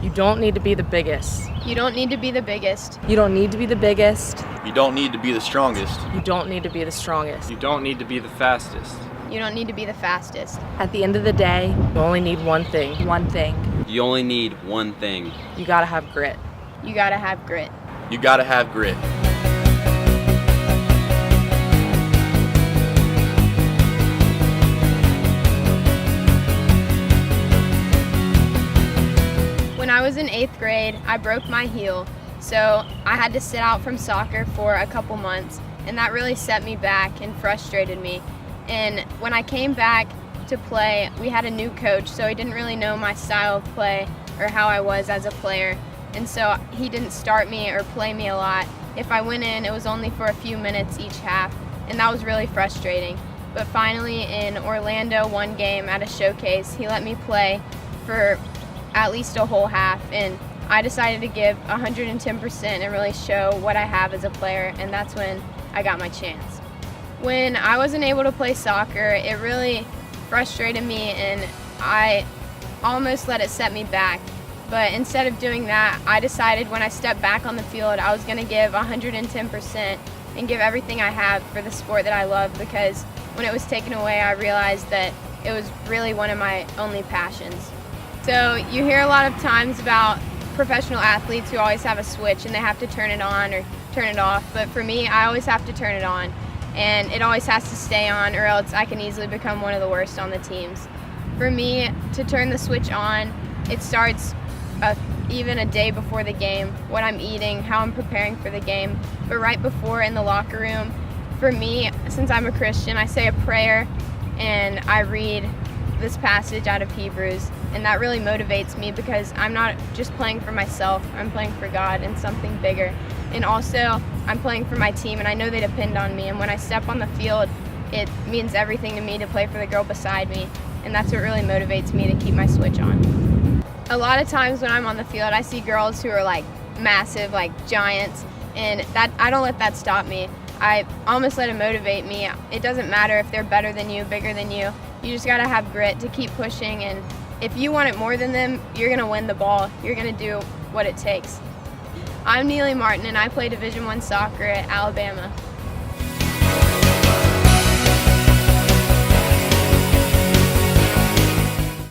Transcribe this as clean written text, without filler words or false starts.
You don't need to be the biggest. You don't need to be the biggest. You don't need to be the biggest. You don't need to be the strongest. You don't need to be the strongest. You don't need to be the fastest. You don't need to be the fastest. At the end of the day, you only need one thing. One thing. You only need one thing. You gotta have grit. You gotta have grit. You gotta have grit. When I was in 8th grade, I broke my heel, so I had to sit out from soccer for a couple months, and that really set me back and frustrated me. And when I came back to play, we had a new coach, so he didn't really know my style of play or how I was as a player, and so he didn't start me or play me a lot. If I went in, it was only for a few minutes each half, and that was really frustrating. But finally in Orlando, one game at a showcase, he let me play for at least a whole half, and I decided to give 110% and really show what I have as a player, and that's when I got my chance. When I wasn't able to play soccer, it really frustrated me, and I almost let it set me back. But instead of doing that, I decided when I stepped back on the field, I was going to give 110% and give everything I have for the sport that I love, because when it was taken away, I realized that it was really one of my only passions. So you hear a lot of times about professional athletes who always have a switch and they have to turn it on or turn it off, but for me, I always have to turn it on, and it always has to stay on, or else I can easily become one of the worst on the teams. For me, to turn the switch on, it starts even a day before the game, what I'm eating, how I'm preparing for the game, but right before in the locker room, for me, since I'm a Christian, I say a prayer and I read this passage out of Hebrews, and that really motivates me because I'm not just playing for myself, I'm playing for God and something bigger. And also, I'm playing for my team, and I know they depend on me, and when I step on the field, it means everything to me to play for the girl beside me, and that's what really motivates me to keep my switch on. A lot of times when I'm on the field, I see girls who are like massive, like giants, and that I don't let that stop me. I almost let it motivate me. It doesn't matter if they're better than you, bigger than you. You just gotta have grit to keep pushing, and if you want it more than them, you're gonna win the ball. You're gonna do what it takes. I'm Neely Martin, and I play Division I soccer at Alabama.